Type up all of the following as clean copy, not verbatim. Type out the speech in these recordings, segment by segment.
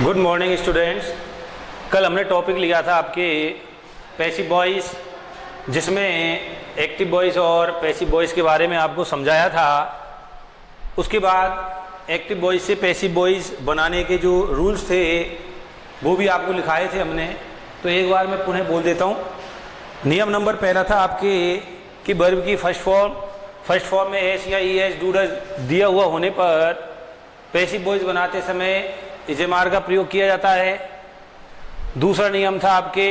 Good morning students. कल हमने topic लिया था आपके पैसिव वॉइस, जिसमें एक्टिव वॉइस और पैसिव वॉइस के बारे में आपको समझाया था। उसके बाद एक्टिव वॉइस से पैसिव वॉइस बनाने के जो रूल्स थे वो भी आपको लिखाए थे हमने। तो एक बार मैं पुनः बोल देता हूँ। नियम नंबर पहला था आपके कि वर्ब की फर्स्ट फॉर्म में एस या ई एस डू डज दिया हुआ होने पर पैसिव वॉइस बनाते समय इजेमार का प्रयोग किया जाता है। दूसरा नियम था आपके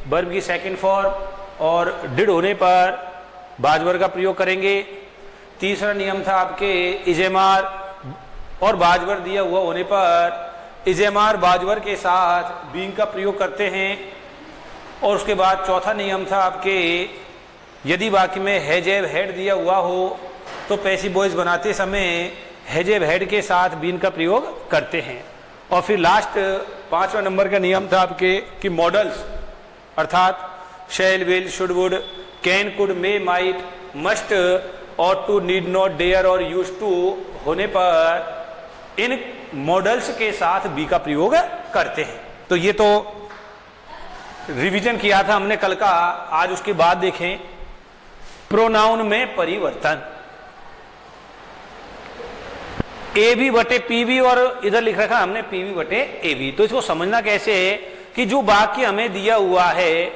वर्ब की सेकंड फॉर्म और डिड होने पर बाजवर का प्रयोग करेंगे। तीसरा नियम था आपके इजेमार और बाजवर दिया हुआ होने पर इजेमार बाजवर के साथ बीइंग का प्रयोग करते हैं। और उसके बाद चौथा नियम था आपके यदि वाक्य में हैज हैव हैड दिया हुआ हो तो पैसिव वॉइस बनाते समय हैज हैव हैड के साथ बीइंग का प्रयोग करते हैं। और फिर लास्ट पांचवा नंबर का नियम था आपके कि मॉडल्स अर्थात शैल will should would can could may might must ought to need not dare और यूज टू होने पर इन मॉडल्स के साथ बी का प्रयोग करते हैं। तो ये तो रिवीजन किया था हमने कल का। आज उसके बाद देखें प्रोनाउन में परिवर्तन। ए बी बटे पी बी और इधर लिख रखा हमने पी बी बटे ए बी। तो इसको समझना कैसे है कि जो वाक्य हमें दिया हुआ है,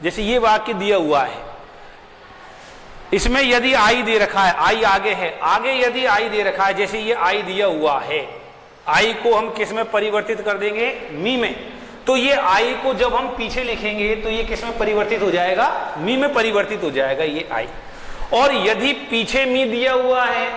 जैसे ये वाक्य दिया हुआ है, इसमें यदि आई दे रखा है, आई आगे है, आगे यदि आई दे रखा है, जैसे ये आई दिया हुआ है, आई को हम किस में परिवर्तित कर देंगे? मी में। तो ये आई को जब हम पीछे लिखेंगे तो ये किस में परिवर्तित हो जाएगा? मी में परिवर्तित हो जाएगा ये आई। और यदि पीछे मी दिया हुआ है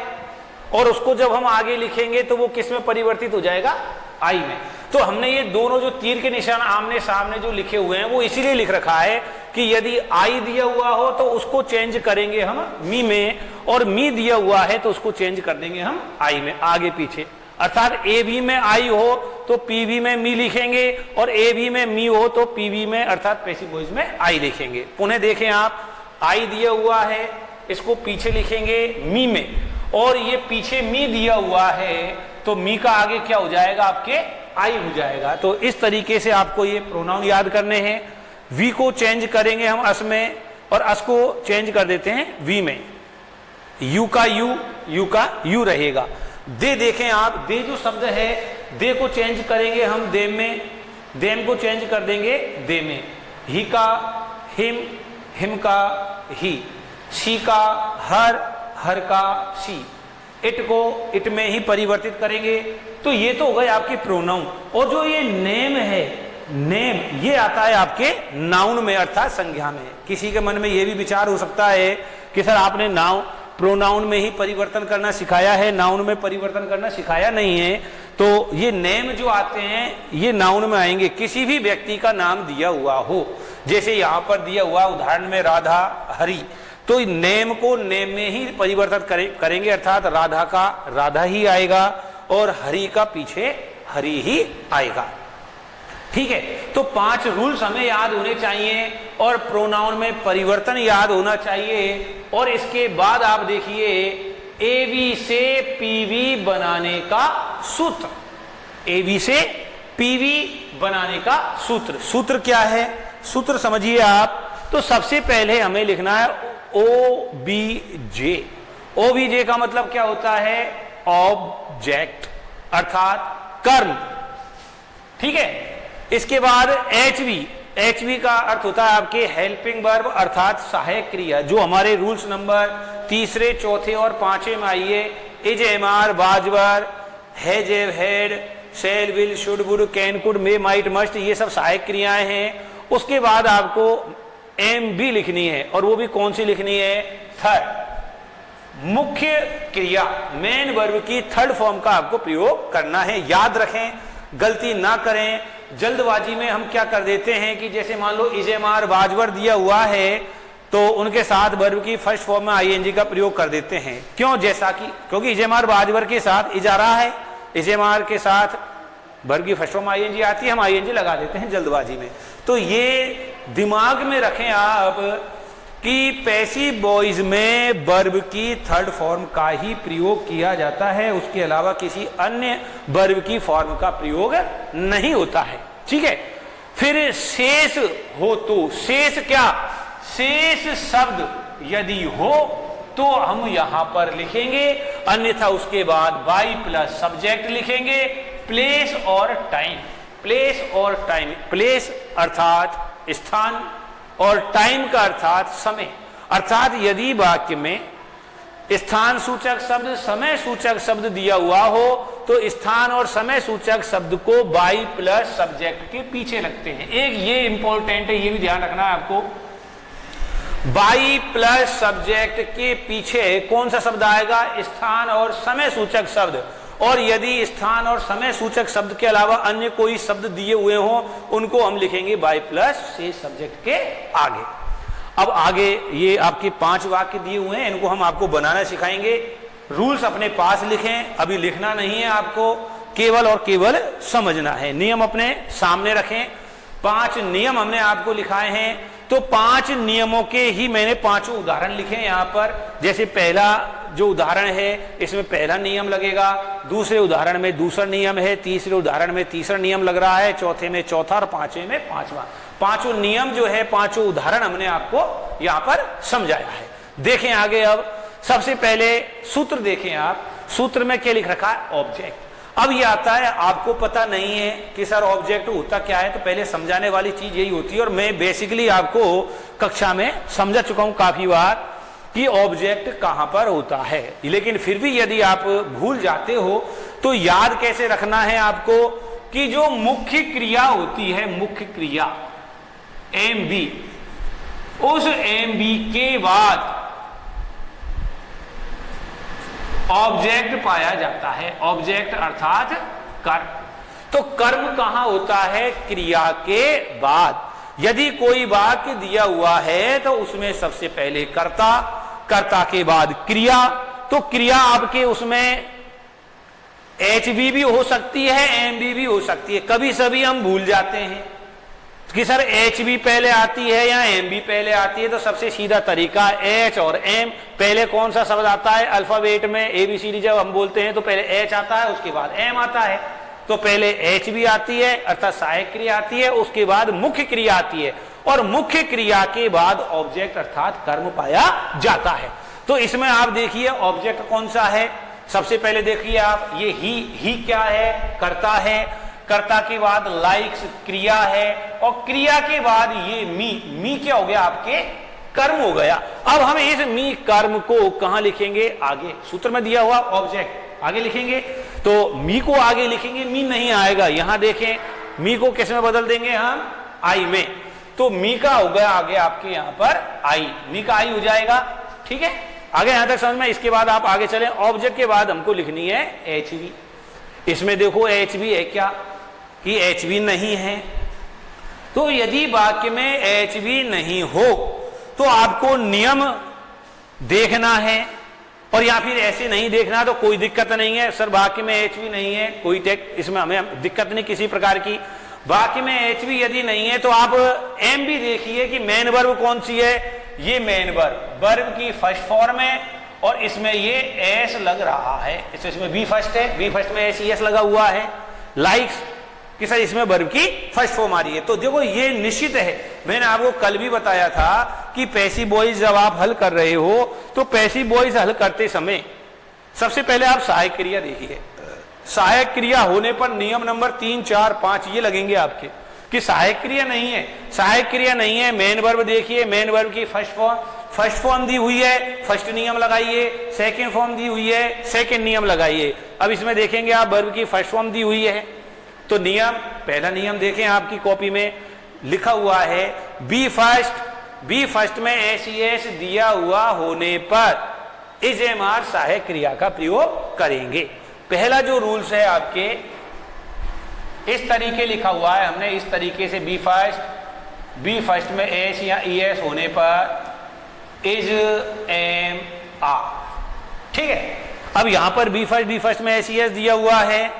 और उसको जब हम आगे लिखेंगे तो वो किस में परिवर्तित हो जाएगा? आई में। तो हमने ये दोनों जो तीर के निशान आमने सामने जो लिखे हुए हैं वो इसीलिए लिख रखा है कि यदि आई दिया हुआ हो तो उसको चेंज करेंगे हम मी में, और मी दिया हुआ है तो उसको चेंज कर देंगे हम आई में, आगे पीछे। अर्थात ए बी में आई हो तो पी बी में मी लिखेंगे, और ए बी में मी हो तो पी बी में अर्थात पैसिव वॉइस में आई लिखेंगे। पुनः देखें आप, आई दिया हुआ है, इसको पीछे लिखेंगे मी में, और ये पीछे मी दिया हुआ है तो मी का आगे क्या हो जाएगा? आपके आई हो जाएगा। तो इस तरीके से आपको ये प्रोनाउन याद करने हैं। वी को चेंज करेंगे हम अस में, और अस को चेंज कर देते हैं वी में। यू का यू रहेगा। दे देखें आप, दे जो शब्द है, दे को चेंज करेंगे हम देम में, देम को चेंज कर देंगे दे में। ही का हिम, हिम का ही, शी का हर का सी, इट को इट में ही परिवर्तित करेंगे। तो ये तो हो गए आपके प्रोनाउन। और जो ये नेम है, नेम ये आता है आपके नाउन में अर्थात संज्ञा में। किसी के मन में ये भी विचार हो सकता है कि सर आपने प्रोनाउन में ही परिवर्तन करना सिखाया है, नाउन में परिवर्तन करना सिखाया नहीं है। तो ये नेम जो आते हैं ये नाउन में आएंगे। किसी भी व्यक्ति का नाम दिया हुआ हो, जैसे यहाँ पर दिया हुआ उदाहरण में राधा, हरि, तो नेम को नेम में ही परिवर्तित करेंगे अर्थात राधा का राधा ही आएगा और हरि का पीछे हरि ही आएगा। ठीक है। तो 5 रूल्स हमें याद होने चाहिए और प्रोनाउन में परिवर्तन याद होना चाहिए। और इसके बाद आप देखिए एवी से पीवी बनाने का सूत्र। एवी से पीवी बनाने का सूत्र क्या है? सूत्र समझिए आप। तो सबसे पहले हमें लिखना है OBJ। OBJ का मतलब क्या होता है? ऑब्जेक्ट अर्थात कर्म। ठीक है। इसके बाद HV का अर्थ होता है आपके हेल्पिंग वर्ब अर्थात सहायक क्रिया, जो हमारे रूल्स नंबर 3, 4 और 5 में आई है। Is, am are, was were, has, have, had, shall, will, should, would, can, could, may, might, must, ये सब सहायक क्रियाएं हैं। उसके बाद आपको MB लिखनी है, और वो भी कौन सी लिखनी है? थर्ड मुख्य क्रिया, मेन वर्ब की थर्ड फॉर्म का आपको प्रयोग करना है। याद रखें, गलती ना करें। जल्दबाजी में हम क्या कर देते हैं कि जैसे मान लो इजेमार बाजवर दिया हुआ है तो उनके साथ वर्ब की फर्स्ट फॉर्म में ING का प्रयोग कर देते हैं। क्यों? जैसा कि क्योंकि इजेमार बाजवर के साथ इजारा है, इजेमार के साथ वर्ब की फर्स्ट फॉर्म ING आती है, हम ING लगा देते हैं जल्दबाजी में। तो ये दिमाग में रखें आप कि पैसिव वॉइस में वर्ब की थर्ड फॉर्म का ही प्रयोग किया जाता है, उसके अलावा किसी अन्य वर्ब की फॉर्म का प्रयोग नहीं होता है। ठीक है, फिर शेष हो तो शेष क्या, शेष शब्द यदि हो तो हम यहां पर लिखेंगे, अन्यथा उसके बाद बाई प्लस सब्जेक्ट लिखेंगे, प्लेस और टाइम। प्लेस और टाइम, प्लेस अर्थात स्थान और टाइम का अर्थात समय। अर्थात यदि वाक्य में स्थान सूचक शब्द समय सूचक शब्द दिया हुआ हो तो स्थान और समय सूचक शब्द को बाई प्लस सब्जेक्ट के पीछे लगते हैं। एक ये इंपॉर्टेंट है, ये भी ध्यान रखना है आपको, बाई प्लस सब्जेक्ट के पीछे कौन सा शब्द आएगा, स्थान और समय सूचक शब्द। और यदि स्थान और समय सूचक शब्द के अलावा अन्य कोई शब्द दिए हुए हो उनको हम लिखेंगे बाई प्लस से सब्जेक्ट के आगे। अब आगे ये आपके 5 वाक्य दिए हुए हैं, इनको हम आपको बनाना सिखाएंगे। रूल्स अपने पास लिखें, अभी लिखना नहीं है आपको, केवल और केवल समझना है। नियम अपने सामने रखें। 5 नियम हमने आपको लिखाए हैं, तो 5 नियमों के ही मैंने 5 उदाहरण लिखे हैं यहां पर। जैसे पहला जो उदाहरण है इसमें पहला नियम लगेगा, दूसरे उदाहरण में दूसरा नियम है, तीसरे उदाहरण में तीसरा नियम लग रहा है, चौथे में चौथा और पांचवें में पांचवा। 5 नियम जो है, 5 उदाहरण हमने आपको यहां पर समझाया है। देखें आगे, अब सबसे पहले सूत्र देखें आप। सूत्र में क्या लिख रखा है, ऑब्जेक्ट। अब ये आता है, आपको पता नहीं है कि सर ऑब्जेक्ट होता क्या है, तो पहले समझाने वाली चीज यही होती है और मैं बेसिकली आपको कक्षा में समझा चुका हूं काफी बार कि ऑब्जेक्ट कहां पर होता है। लेकिन फिर भी यदि आप भूल जाते हो तो याद कैसे रखना है आपको कि जो मुख्य क्रिया होती है, मुख्य क्रिया MB, उस MB के बाद ऑब्जेक्ट पाया जाता है। ऑब्जेक्ट अर्थात कर्म। तो कर्म कहां होता है, क्रिया के बाद। यदि कोई वाक्य दिया हुआ है तो उसमें सबसे पहले कर्ता, कर्ता के बाद क्रिया। तो क्रिया आपके उसमें HB भी हो सकती है, MB भी हो सकती है। कभी सभी हम भूल जाते हैं कि सर HB पहले आती है या MB पहले आती है, तो सबसे सीधा तरीका H और M। पहले कौन सा शब्द आता है अल्फाबेट में, ABCD जब हम बोलते हैं तो पहले H आता है, उसके बाद M आता है। तो पहले HB आती है अर्थात सहायक क्रिया आती है, उसके बाद मुख्य क्रिया आती है और मुख्य क्रिया के बाद ऑब्जेक्ट अर्थात कर्म पाया जाता है। तो इसमें आप देखिए ऑब्जेक्ट कौन सा है। सबसे पहले देखिए आप, ये ही क्या है, कर्ता है। कर्ता के बाद लाइक्स क्रिया है और क्रिया के बाद ये मी क्या हो गया, आपके कर्म हो गया। अब हम इस मी कर्म को कहां लिखेंगे, आगे सूत्र में दिया हुआ ऑब्जेक्ट आगे लिखेंगे। तो मी को आगे लिखेंगे, मी नहीं आएगा। यहां देखें, मी को किस में बदल देंगे हम, आई में। तो मी का हो गया आगे आपके यहां पर आई, मी का आई हो जाएगा। ठीक है, आगे यहां तक समझ में। इसके बाद आप आगे चलें, ऑब्जेक्ट के बाद हमको लिखनी है HB। इसमें देखो HB है क्या, कि HB नहीं है। तो यदि वाक्य में HB नहीं हो तो आपको नियम देखना है, और या फिर ऐसे नहीं देखना तो कोई दिक्कत नहीं है। सर वाक्य में HB नहीं है, कोई इसमें हमें दिक्कत नहीं किसी प्रकार की। वाक्य में HB यदि नहीं है तो आप MB देखिए कि मेन वर्ब कौन सी है, ये मेन वर्ब, वर्ब की फर्स्ट फॉर्म है और इसमें ये S लग रहा है। इसमें B फर्स्ट है, B फर्स्ट में SES लगा हुआ है। लाइक्स कि सर इसमें वर्ब की फर्स्ट फॉर्म आ रही है। तो देखो ये निश्चित है, मैंने आपको कल भी बताया था कि पैसिव वॉइस जब आप हल कर रहे हो तो पैसिव वॉइस हल करते समय सबसे पहले आप सहायक क्रिया देखिए। सहायक क्रिया होने पर नियम नंबर 3, 4, 5 ये लगेंगे आपके कि सहायक क्रिया नहीं है। सहायक क्रिया नहीं है, मेन वर्ब देखिए, मेन वर्ब की फर्स्ट फॉर्म दी हुई है, फर्स्ट नियम लगाइए। सेकेंड फॉर्म दी हुई है, सेकेंड नियम लगाइए। अब इसमें देखेंगे आप वर्ब की फर्स्ट फॉर्म दी हुई है तो नियम, पहला नियम देखें आपकी कॉपी में लिखा हुआ है बी फर्स्ट में SES दिया हुआ होने पर इज़-एम-आर सहायक क्रिया का प्रयोग करेंगे। पहला जो रूल्स है आपके इस तरीके लिखा हुआ है, हमने इस तरीके से बी फर्स्ट में S या ES होने पर इज़-एम-आर। ठीक है, अब यहां पर बी फर्स्ट में SES दिया हुआ है,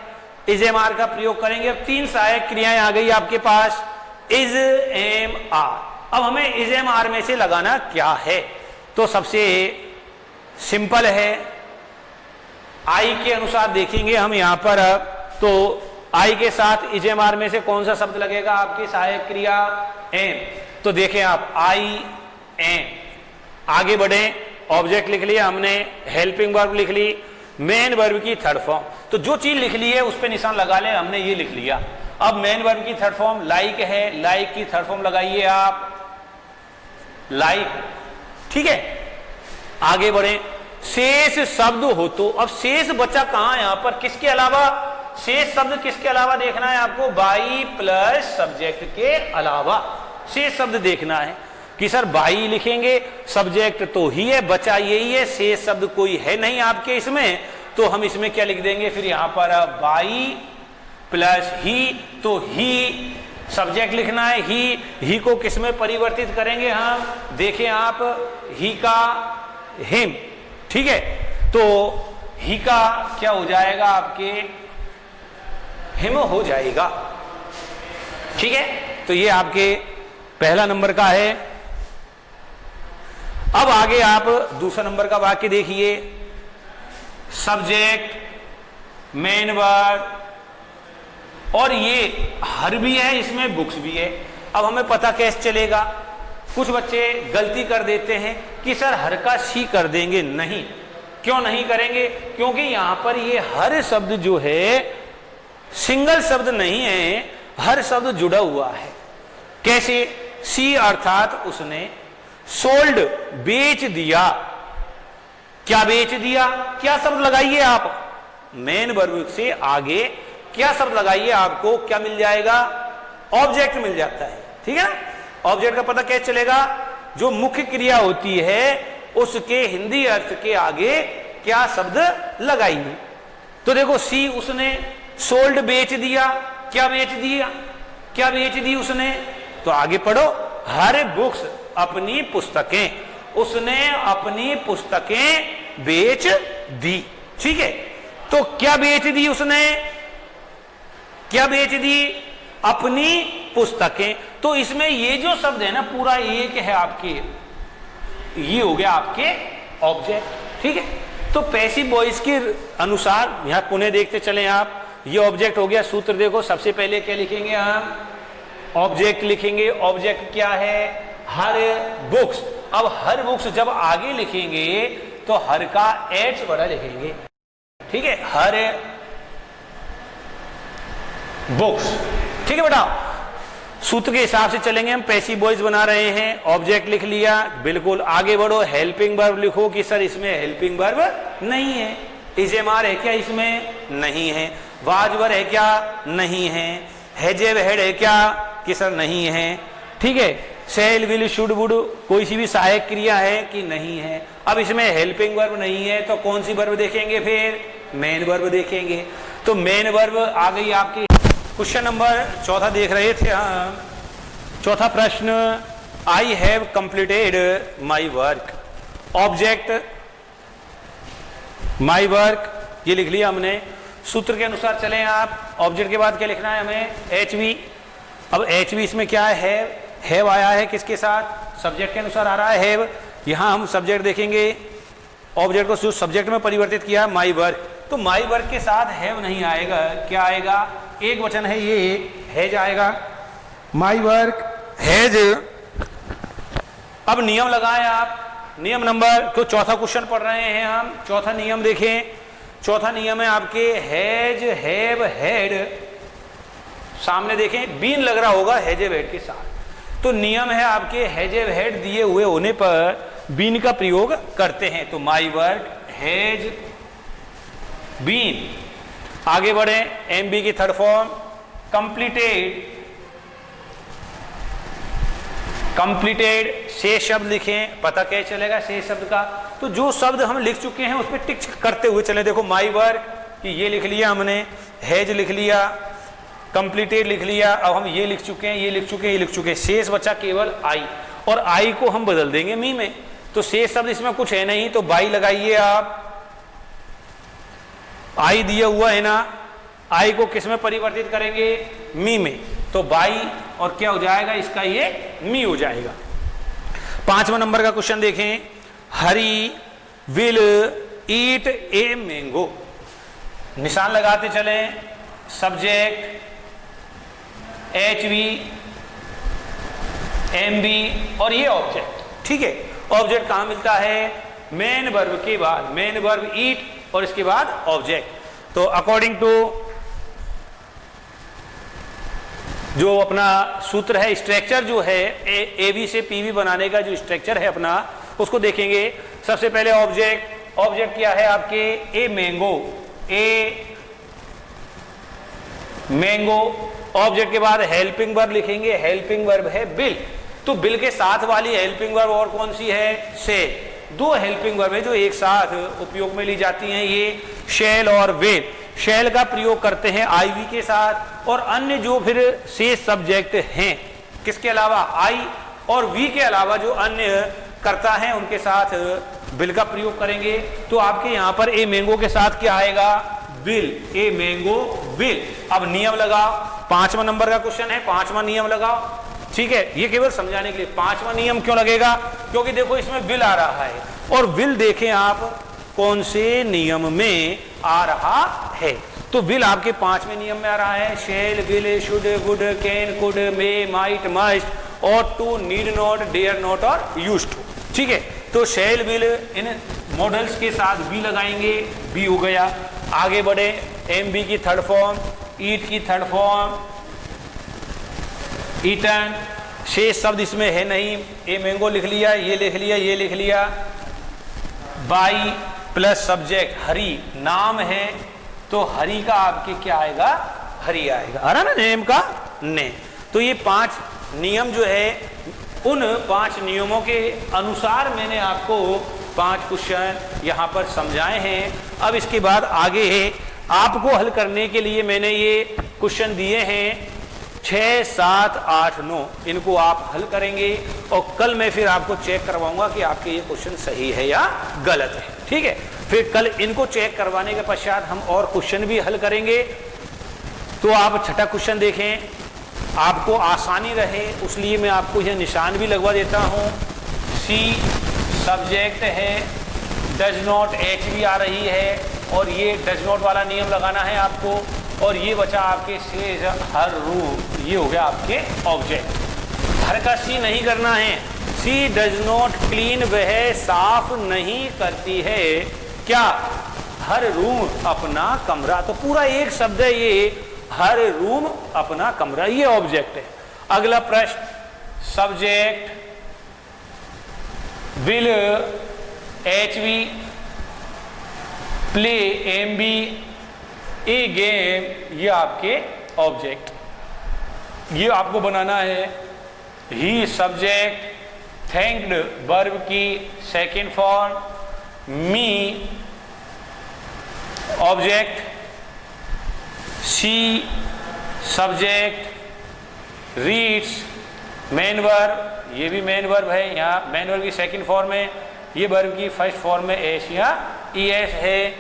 इज़-एम-आर का प्रयोग करेंगे। अब 3 सहायक क्रियाएं आ गई आपके पास, इज़-एम-आर। अब हमें इज एम आर में से लगाना क्या है, तो सबसे सिंपल है, आई के अनुसार देखेंगे हम यहां पर। तो आई के साथ इज एम आर में से कौन सा शब्द लगेगा आपकी सहायक क्रिया? एम। तो देखें आप, आई एम। आगे बढ़े, ऑब्जेक्ट लिख लिया हमने, हेल्पिंग वर्ब लिख ली, मेन वर्ब की थर्ड फॉर्म। तो जो चीज लिख ली है उस पे निशान लगा ले, हमने ये लिख लिया। अब मेन वर्ब की थर्ड फॉर्म लाइक है, लाइक की थर्ड फॉर्म लगाइए आप, लाइक। ठीक है, आगे बढ़े, शेष शब्द हो तो, अब शेष बचा कहां यहां पर, किसके अलावा? शेष शब्द किसके अलावा देखना है आपको? बाई प्लस सब्जेक्ट के अलावा शेष शब्द देखना है कि सर बाई लिखेंगे, सब्जेक्ट तो ही है, बचा यही है, शेष शब्द कोई है नहीं आपके इसमें, तो हम इसमें क्या लिख देंगे फिर यहां पर? बाई प्लस ही, तो ही सब्जेक्ट लिखना है, ही को किस में परिवर्तित करेंगे हम? देखें आप, ही का हिम। ठीक है, तो ही का क्या हो जाएगा आपके? हिम हो जाएगा। ठीक है, तो ये आपके पहला नंबर का है। अब आगे आप दूसरा नंबर का वाक्य देखिए, सब्जेक्ट, मेन वर्ब, और ये हर भी है, इसमें बुक्स भी है। अब हमें पता कैसे चलेगा? कुछ बच्चे गलती कर देते हैं कि सर हर का सी कर देंगे, नहीं। क्यों नहीं करेंगे? क्योंकि यहां पर ये हर शब्द जो है सिंगल शब्द नहीं है, हर शब्द जुड़ा हुआ है। कैसे? सी अर्थात उसने, सोल्ड बेच दिया। क्या बेच दिया? क्या शब्द लगाइए आप? मेन वर्ब से आगे क्या शब्द लगाइए, आपको क्या मिल जाएगा? ऑब्जेक्ट मिल जाता है। ठीक है, ऑब्जेक्ट का पता कैसे चलेगा? जो मुख्य क्रिया होती है उसके हिंदी अर्थ के आगे क्या शब्द लगाइए। तो देखो, सी उसने सोल्ड बेच दिया। क्या बेच दिया? क्या बेच दी उसने? तो आगे पढ़ो, हर बुक्स अपनी पुस्तकें, उसने अपनी पुस्तकें बेच दी। ठीक है, तो क्या बेच दी उसने? क्या बेच दी? अपनी पुस्तकें। तो इसमें ये जो शब्द है ना पूरा एक है आपके, ये हो गया आपके ऑब्जेक्ट। ठीक है, तो पैसिव वॉइस के अनुसार यहां पुनः देखते चले आप, ये ऑब्जेक्ट हो गया। सूत्र देखो, सबसे पहले क्या लिखेंगे हम? ऑब्जेक्ट लिखेंगे। ऑब्जेक्ट क्या है? Her books. अब हर बुक्स जब आगे लिखेंगे तो हर का एच बड़ा लिखेंगे। ठीक है, हर बुक्स। ठीक है बेटा, सूत्र के हिसाब से चलेंगे हम। पैसिव वॉइस बना रहे हैं, ऑब्जेक्ट लिख लिया, बिल्कुल आगे बढ़ो। हेल्पिंग वर्ब लिखो कि सर इसमें हेल्पिंग वर्ब नहीं है। इज एम आर है क्या? इसमें नहीं है। वाज वर है क्या? नहीं है। हैजेव हेड है क्या? कि सर नहीं है। ठीक है, सेल विल शुड वुड कोई सी भी सहायक क्रिया है कि नहीं है। अब इसमें हेल्पिंग वर्ब नहीं है तो कौन सी वर्ब देखेंगे फिर? मेन वर्ब देखेंगे। तो मेन वर्ब आ गई आपकी। क्वेश्चन नंबर चौथा देख रहे थे हम। चौथा प्रश्न, I have completed my work. Object my work, ये लिख लिया हमने। सूत्र के अनुसार चलें आप। ऑब्जेक्ट के बाद क्या लिखना है हमें? H we. अब एच वी इसमें क्या है? हैव आया है, किसके साथ? सब्जेक्ट के अनुसार आ रहा है हैव। यहां हम सब्जेक्ट देखेंगे, ऑब्जेक्ट को जो सब्जेक्ट में परिवर्तित किया माई वर्क, तो माई वर्क के साथ हैव नहीं आएगा। क्या आएगा? एक वचन है ये, हैज आएगा। My work has. अब नियम लगाएं आप। नियम नंबर, तो चौथा क्वेश्चन पढ़ रहे हैं हम। चौथा नियम देखें। चौथा नियम है आपके हैज, हैव, हैड। सामने देखें, बीन लग रहा होगा हैजेव हेड के साथ। तो नियम है आपके हैजेव हेड दिए हुए होने पर बीन का प्रयोग करते हैं। तो माई वर्क हैज बीन। आगे बढ़े, एम बी की थर्ड फॉर्म कंप्लीटेड। कंप्लीटेड शेष शब्द लिखें। पता कैसे चलेगा शेष शब्द का? तो जो शब्द हम लिख चुके हैं उस पर टिक करते हुए चले। देखो, माई वर्क कि ये लिख लिया हमने, हैज लिख लिया, कंप्लीटेड लिख लिया। अब हम ये लिख चुके हैं, ये लिख चुके हैं, ये लिख चुके हैं। शेष बचा केवल आई, और आई को हम बदल देंगे मी में। तो शेष शब्द इसमें कुछ है नहीं, तो बाई लगाइए आप। आई दिया हुआ है ना, आई को किस में परिवर्तित करेंगे? मी में। तो बाई और क्या हो जाएगा इसका, ये मी हो जाएगा। 5वां नंबर का क्वेश्चन देखें, हरी विल ईट ए मैंगो। निशान लगाते चलें, सब्जेक्ट HV MB और ये ऑब्जेक्ट, ठीक है। ऑब्जेक्ट कहां मिलता है, मेन वर्ब के बाद, मेन वर्ब ईट और इसके बाद ऑब्जेक्ट। तो अकॉर्डिंग टू जो अपना सूत्र है, स्ट्रक्चर जो है AB से PV बनाने का जो स्ट्रक्चर है अपना, उसको देखेंगे। सबसे पहले ऑब्जेक्ट, ऑब्जेक्ट क्या है आपके, a mango, a mango. Object के बाद हेल्पिंग वर्ब लिखेंगे, हेल्पिंग वर्ब है बिल। तो बिल के साथ वाली हेल्पिंग वर्ब और कौन सी है, से। 2 हेल्पिंग वर्ब है जो एक साथ उपयोग में ली जाती हैं, ये शैल और विल। शैल का प्रयोग करते हैं IV के साथ, और अन्य जो फिर शेष सब्जेक्ट हैं किसके अलावा, I और V के अलावा जो अन्य करता है उनके साथ बिल का प्रयोग करेंगे। तो आपके यहां पर ए मैंगो के साथ क्या आएगा, विल, ए मैंगो विल। अब नियम लगाओ, 5वां नंबर का क्वेश्चन है, 5वां नियम लगाओ, ठीक है। ये केवल समझाने के लिए 5वां नियम क्यों लगेगा, क्योंकि देखो इसमें विल आ रहा है, और विल देखें आप कौन से नियम में आ रहा है। तो विल आपके 5वें नियम में आ रहा है, shall will should would can could may might must ought to need not dare not और यूज्ड टू, ठीक है। तो शेल विल इन मॉडल्स के साथ बी लगाएंगे, बी हो गया। आगे बढ़े, MB की थर्ड फॉर्म, ईट की थर्ड फॉर्म ईटन। शेष शब्द इसमें है नहीं, ए मैंगो लिख लिया, ये लिख लिया, ये लिख लिया। बाई प्लस सब्जेक्ट हरी, नाम है तो हरी का आपके क्या आएगा, हरी आएगा, आ रहा ना नेम का ने। तो ये 5 नियम जो है, उन 5 नियमों के अनुसार मैंने आपको 5 क्वेश्चन यहाँ पर समझाए हैं। अब इसके बाद आगे है आपको हल करने के लिए मैंने ये क्वेश्चन दिए हैं 6, 7, 8, 9, इनको आप हल करेंगे और कल मैं फिर आपको चेक करवाऊंगा कि आपके ये क्वेश्चन सही है या गलत है, ठीक है। फिर कल इनको चेक करवाने के पश्चात हम और क्वेश्चन भी हल करेंगे। तो आप छठा क्वेश्चन देखें, आपको आसानी रहे उसलिए मैं आपको यह निशान भी लगवा देता हूँ। C सब्जेक्ट है, डज नॉट HV आ रही है, और ये डज नॉट वाला नियम लगाना है आपको। और ये बचा आपके से हर रूम, ये हो गया आपके ऑब्जेक्ट। हर का C नहीं करना है, C डज नॉट क्लीन, वह साफ नहीं करती है क्या, हर रूम अपना कमरा। तो पूरा एक शब्द है ये, हर रूम अपना कमरा, ये ऑब्जेक्ट है। अगला प्रश्न, subject will HV play MB A game, ये आपके ऑब्जेक्ट, ये आपको बनाना है। ही सब्जेक्ट थैंक्ड वर्ब की सेकंड फॉर्म, मी ऑब्जेक्ट, सी सब्जेक्ट रीड्स मेन वर्ब, ये भी मेन वर्ब है, यहाँ मेन वर्ब की सेकंड फॉर्म है, ये वर्ब की फर्स्ट फॉर्म में एस या ES है,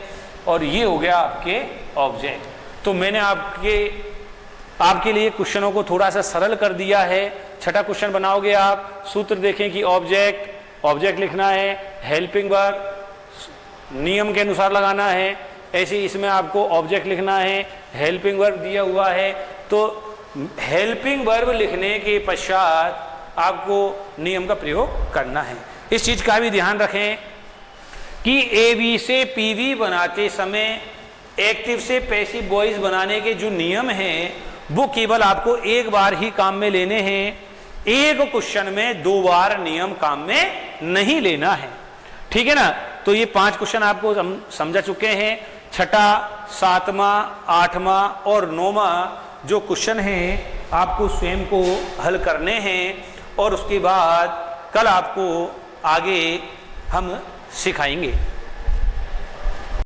और ये हो गया आपके ऑब्जेक्ट। तो मैंने आपके लिए क्वेश्चनों को थोड़ा सा सरल कर दिया है। छठा क्वेश्चन बनाओगे आप, सूत्र देखें कि ऑब्जेक्ट लिखना है, हेल्पिंग वर्ब नियम के अनुसार लगाना है, ऐसे इसमें आपको ऑब्जेक्ट लिखना है, हेल्पिंग वर्ब दिया हुआ है। तो हेल्पिंग वर्ब लिखने के पश्चात आपको नियम का प्रयोग करना है। इस चीज का भी ध्यान रखें कि AB से PV बनाते समय एक्टिव से पैसिव वॉइस बनाने के जो नियम हैं वो केवल आपको एक बार ही काम में लेने हैं, एक क्वेश्चन में 2 बार नियम काम में नहीं लेना है, ठीक है ना। तो ये 5 क्वेश्चन आपको समझा चुके हैं। छठा, 7वां, 8वां और 9वां जो क्वेश्चन हैं आपको स्वयं को हल करने हैं, और उसके बाद कल आपको आगे हम सिखाएंगे।